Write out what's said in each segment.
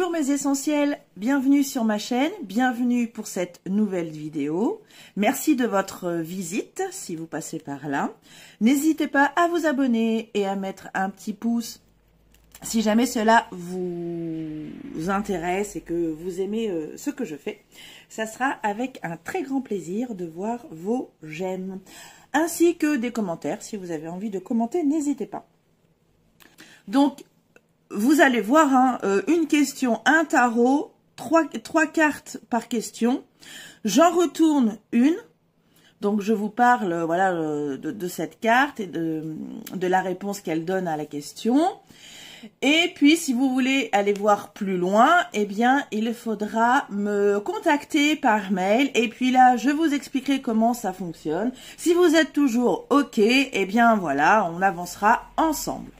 Bonjour mes essentiels, bienvenue sur ma chaîne, bienvenue pour cette nouvelle vidéo. Merci de votre visite si vous passez par là. N'hésitez pas à vous abonner et à mettre un petit pouce si jamais cela vous intéresse et que vous aimez ce que je fais. Ça sera avec un très grand plaisir de voir vos j'aime, ainsi que des commentaires. Si vous avez envie de commenter, n'hésitez pas. Donc, vous allez voir, hein, une question, un tarot, trois cartes par question. J'en retourne une. Donc, je vous parle voilà, de cette carte et de la réponse qu'elle donne à la question. Et puis, si vous voulez aller voir plus loin, eh bien, il faudra me contacter par mail. Et puis là, je vous expliquerai comment ça fonctionne. Si vous êtes toujours OK, eh bien, voilà, on avancera ensemble.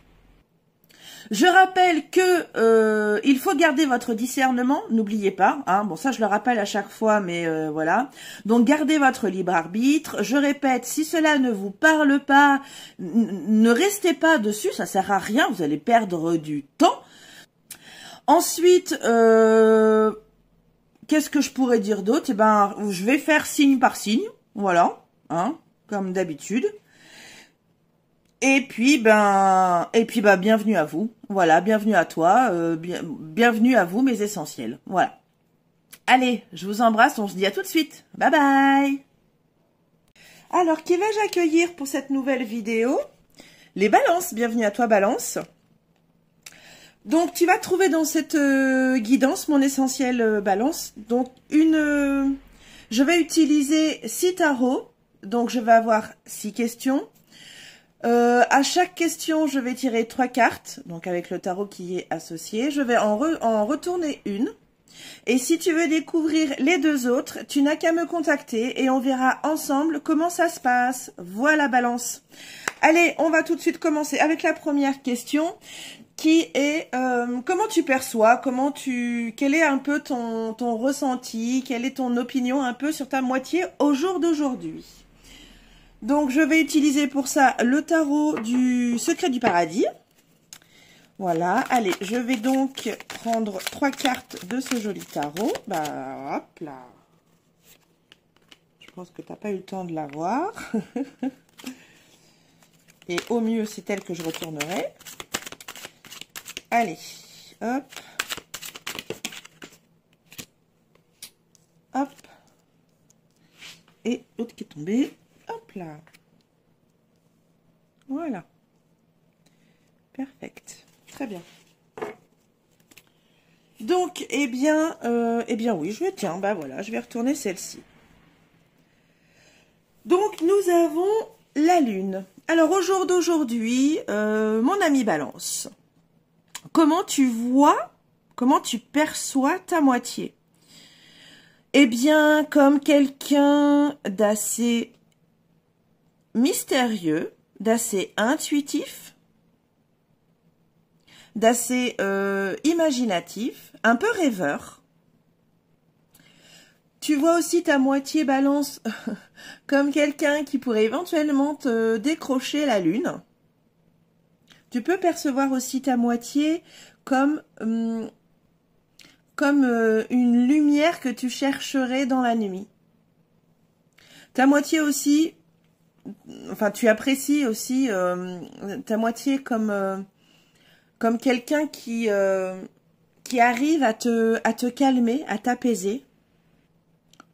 Je rappelle que il faut garder votre discernement, n'oubliez pas, hein, bon ça je le rappelle à chaque fois, mais voilà. Donc gardez votre libre arbitre. Je répète, si cela ne vous parle pas, ne restez pas dessus, ça sert à rien, vous allez perdre du temps. Ensuite, qu'est-ce que je pourrais dire d'autre? Eh ben, je vais faire signe par signe, voilà, hein, comme d'habitude. Et puis, bienvenue à vous. Voilà, bienvenue à toi, bienvenue à vous, mes essentiels. Voilà. Allez, je vous embrasse, on se dit à tout de suite. Bye bye. Alors, qui vais-je accueillir pour cette nouvelle vidéo? Les balances, bienvenue à toi, balance. Donc, tu vas trouver dans cette guidance, mon essentiel balance, donc je vais utiliser 6 tarots, donc je vais avoir 6 questions. À chaque question, je vais tirer 3 cartes, donc avec le tarot qui y est associé. Je vais en retourner une. Et si tu veux découvrir les deux autres, tu n'as qu'à me contacter et on verra ensemble comment ça se passe. Voilà, balance. Allez, on va tout de suite commencer avec la première question qui est comment tu perçois, quel est un peu ton ressenti, quelle est ton opinion un peu sur ta moitié au jour d'aujourd'hui. Donc, je vais utiliser pour ça le tarot du secret du paradis. Voilà. Allez, je vais donc prendre 3 cartes de ce joli tarot. Bah, hop là. Je pense que tu n'as pas eu le temps de la voir. Et au mieux, c'est elle que je retournerai. Allez, hop. Hop. Et l'autre qui est tombée. Hop là. Voilà. Perfect. Très bien. Donc, eh bien oui, bah voilà, je vais retourner celle-ci. Donc, nous avons la Lune. Alors, au jour d'aujourd'hui, mon ami Balance, comment tu vois, comment tu perçois ta moitié? Eh bien, comme quelqu'un d'assez mystérieux, d'assez intuitif, d'assez imaginatif, un peu rêveur. Tu vois aussi ta moitié balance comme quelqu'un qui pourrait éventuellement te décrocher la lune. Tu peux percevoir aussi ta moitié comme une lumière que tu chercherais dans la nuit. Ta moitié aussi, enfin tu apprécies aussi ta moitié comme quelqu'un qui arrive à te calmer, à t'apaiser.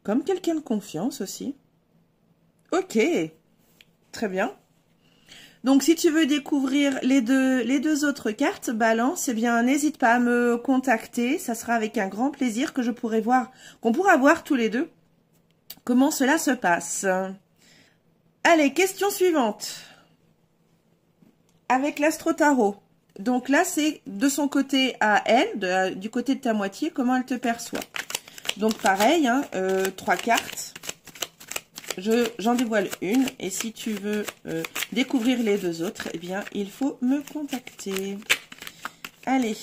Comme quelqu'un de confiance aussi. Ok, très bien. Donc, si tu veux découvrir les deux autres cartes, balance, eh bien, n'hésite pas à me contacter. Ça sera avec un grand plaisir que qu'on pourra voir tous les deux comment cela se passe. Allez, question suivante. Avec l'astro-tarot. Donc là, c'est de son côté à elle, du côté de ta moitié, comment elle te perçoit. Donc pareil, hein, 3 cartes. J'en dévoile une. Et si tu veux découvrir les deux autres, eh bien, il faut me contacter. Allez.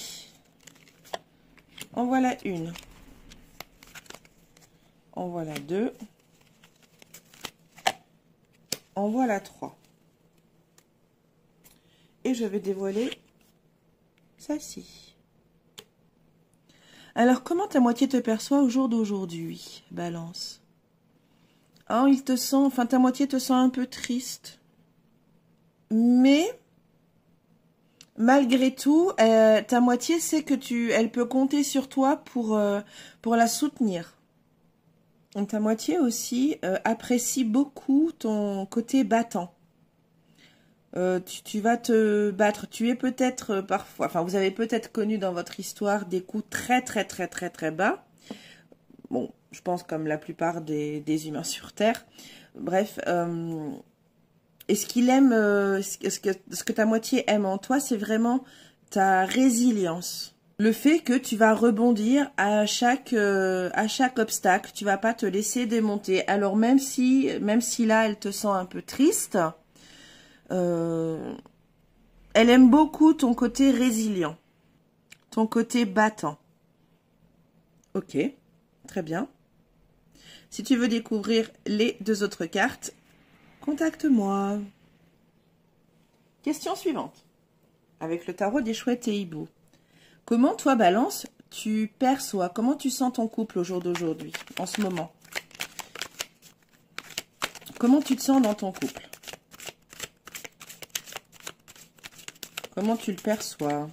En voilà une. En voilà 2. En voilà 3. Et je vais dévoiler celle-ci. Alors, comment ta moitié te perçoit au jour d'aujourd'hui, Balance? Oh, il te sent, enfin, ta moitié te sent un peu triste. Mais, malgré tout, ta moitié sait que elle peut compter sur toi pour la soutenir. Donc, ta moitié aussi apprécie beaucoup ton côté battant. Tu vas te battre. Tu es peut-être parfois, enfin, vous avez peut-être connu dans votre histoire des coups très, très, très, très, très bas. Bon, je pense comme la plupart des humains sur Terre. Bref, et ce qu'il aime, ce que ta moitié aime en toi, c'est vraiment ta résilience. Le fait que tu vas rebondir à chaque obstacle, tu vas pas te laisser démonter. Alors même si là, elle te sent un peu triste, elle aime beaucoup ton côté résilient, ton côté battant. Ok, très bien. Si tu veux découvrir les 2 autres cartes, contacte-moi. Question suivante. Avec le tarot des chouettes et hiboux. Comment toi, Balance, tu perçois, comment tu sens ton couple au jour d'aujourd'hui, en ce moment? Comment tu te sens dans ton couple? Comment tu le perçois?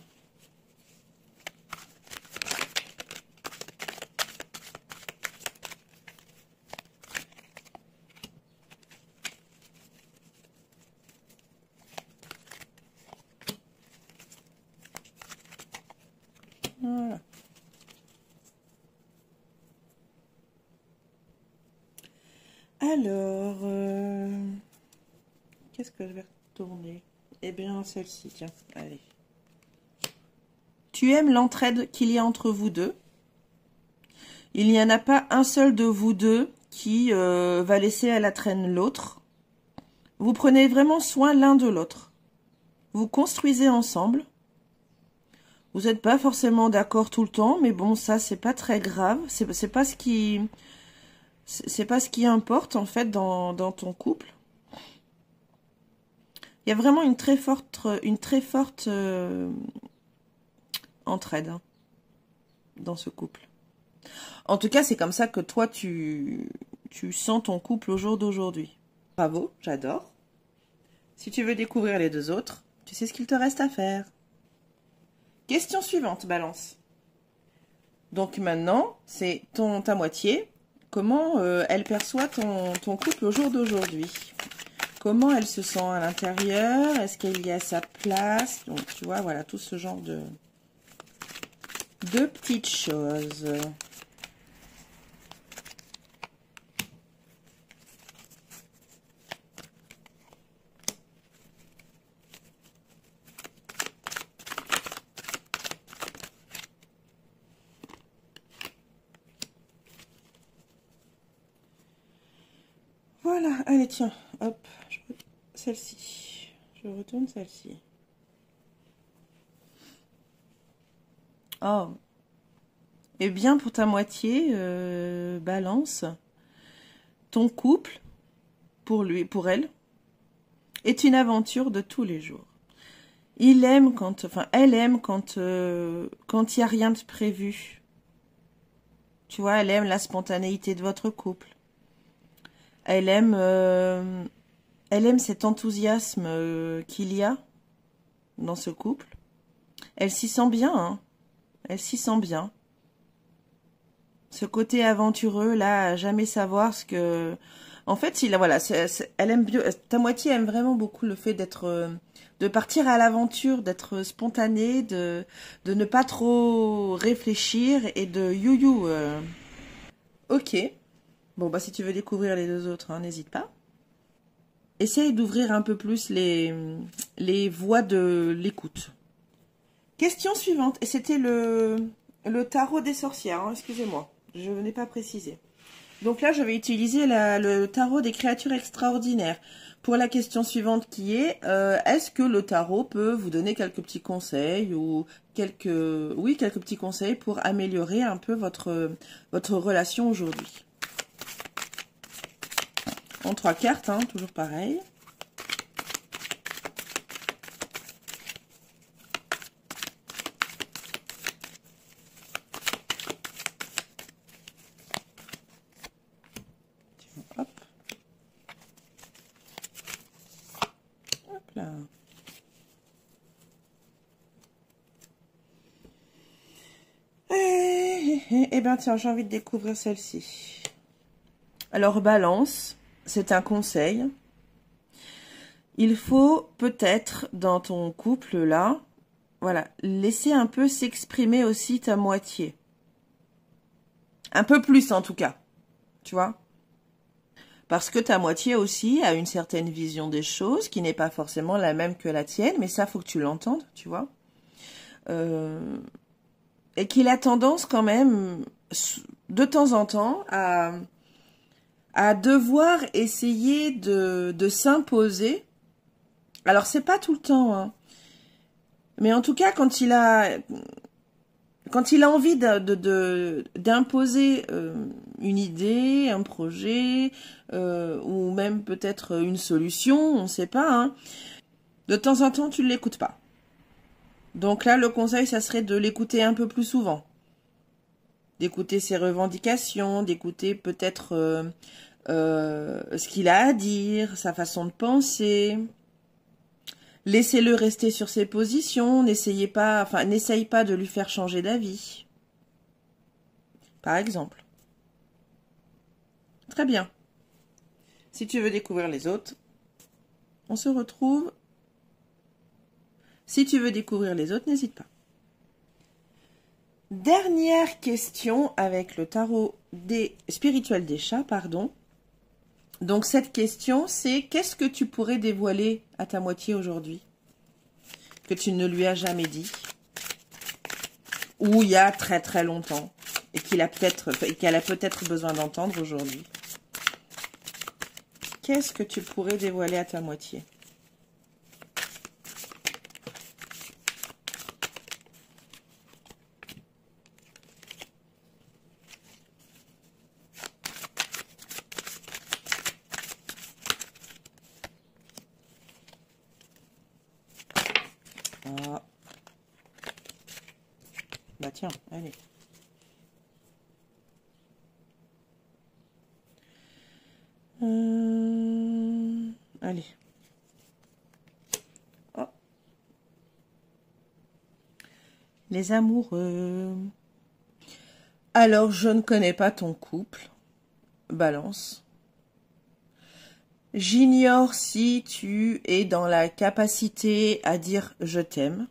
Voilà. Alors, qu'est-ce que je vais retourner? Eh bien, celle-ci, tiens, allez. Tu aimes l'entraide qu'il y a entre vous deux. Il n'y en a pas un seul de vous deux qui va laisser à la traîne l'autre. Vous prenez vraiment soin l'un de l'autre. Vous construisez ensemble. Vous n'êtes pas forcément d'accord tout le temps, mais bon, ça, c'est pas très grave. C'est pas ce qui importe, en fait, dans ton couple. Il y a vraiment une très forte entraide hein, dans ce couple. En tout cas, c'est comme ça que toi, tu sens ton couple au jour d'aujourd'hui. Bravo, j'adore. Si tu veux découvrir les 2 autres, tu sais ce qu'il te reste à faire. Question suivante, Balance. Donc maintenant, c'est ta moitié. Comment elle perçoit ton couple au jour d'aujourd'hui? Comment elle se sent à l'intérieur? Est-ce qu'elle y a sa place? Donc, tu vois, voilà, tout ce genre de petites choses. Voilà, allez, tiens, hop, celle-ci. Je retourne celle-ci. Oh. Eh bien, pour ta moitié, Balance, ton couple, pour elle, est une aventure de tous les jours. Elle aime quand il n'y a rien de prévu. Tu vois, elle aime la spontanéité de votre couple. Elle aime cet enthousiasme qu'il y a dans ce couple. Elle s'y sent bien, hein. Elle s'y sent bien. Ce côté aventureux, là, à jamais savoir ce que... En fait, voilà, elle aime bien... Ta moitié aime vraiment beaucoup le fait de partir à l'aventure, d'être spontanée, de ne pas trop réfléchir et de you-you. Ok. Bon, bah si tu veux découvrir les 2 autres, hein, n'hésite pas. Essaye d'ouvrir un peu plus les voies de l'écoute. Question suivante. Et c'était le tarot des sorcières, hein, excusez-moi. Je n'ai pas précisé. Donc là, je vais utiliser le tarot des créatures extraordinaires. Pour la question suivante qui est, est-ce que le tarot peut vous donner quelques petits conseils ou quelques petits conseils pour améliorer un peu votre relation aujourd'hui? En 3 cartes, hein, toujours pareil. là. Eh ben tiens, j'ai envie de découvrir celle-ci. Alors Balance, c'est un conseil. Il faut peut-être dans ton couple là, voilà, laisser un peu s'exprimer aussi ta moitié. Un peu plus en tout cas, tu vois. Parce que ta moitié aussi a une certaine vision des choses qui n'est pas forcément la même que la tienne, mais ça faut que tu l'entendes, tu vois. Et qu'il a tendance quand même, de temps en temps, à devoir essayer de s'imposer. Alors, c'est pas tout le temps, hein. Mais en tout cas, quand il a envie d'imposer une idée, un projet, ou même peut-être une solution, on ne sait pas, hein, de temps en temps, tu ne l'écoutes pas. Donc là, le conseil, ça serait de l'écouter un peu plus souvent. D'écouter ses revendications, d'écouter peut-être ce qu'il a à dire, sa façon de penser. Laissez-le rester sur ses positions, n'essaye pas de lui faire changer d'avis. Par exemple. Très bien. Si tu veux découvrir les autres, on se retrouve. Si tu veux découvrir les autres, n'hésite pas. Dernière question avec le tarot spirituel des chats, pardon. Donc cette question, c'est qu'est-ce que tu pourrais dévoiler à ta moitié aujourd'hui que tu ne lui as jamais dit, ou il y a très très longtemps, et qu'elle a peut-être besoin d'entendre aujourd'hui. Qu'est-ce que tu pourrais dévoiler à ta moitié? Ah. Bah tiens, allez. Allez. Oh. Les amoureux. Alors, je ne connais pas ton couple, Balance. J'ignore si tu es dans la capacité à dire « je t'aime ».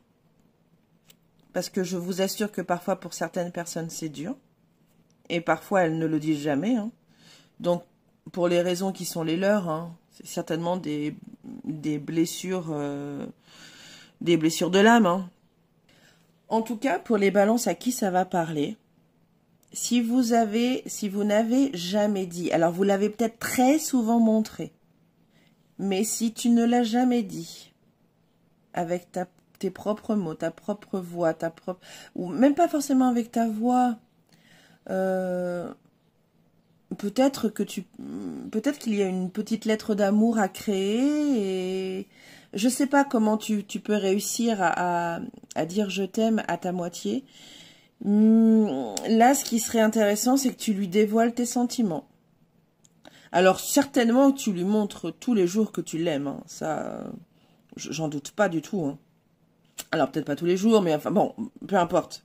Parce que je vous assure que parfois, pour certaines personnes, c'est dur. Et parfois, elles ne le disent jamais. Hein. Donc, pour les raisons qui sont les leurs, hein, c'est certainement des blessures de l'âme. Hein. En tout cas, pour les balances à qui ça va parler, si vous n'avez jamais dit, alors vous l'avez peut-être très souvent montré, mais si tu ne l'as jamais dit, avec tes propres mots, ta propre voix, ou même pas forcément avec ta voix, peut-être qu'il y a une petite lettre d'amour à créer, et je sais pas comment tu peux réussir à dire je t'aime à ta moitié. Là, ce qui serait intéressant, c'est que tu lui dévoiles tes sentiments. Alors, certainement, tu lui montres tous les jours que tu l'aimes. Hein. Ça, j'en doute pas du tout. Hein. Alors, peut-être pas tous les jours, mais enfin, bon, peu importe.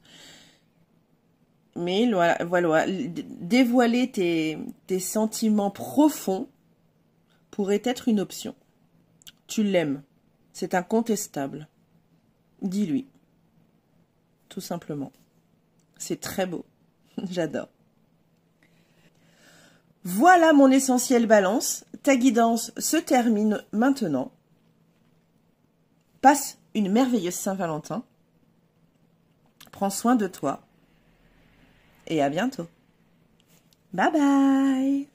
Mais voilà. Dévoiler tes sentiments profonds pourrait être une option. Tu l'aimes. C'est incontestable. Dis-lui. Tout simplement. C'est très beau. J'adore. Voilà mon essentiel Balance. Ta guidance se termine maintenant. Passe une merveilleuse Saint-Valentin. Prends soin de toi. Et à bientôt. Bye bye.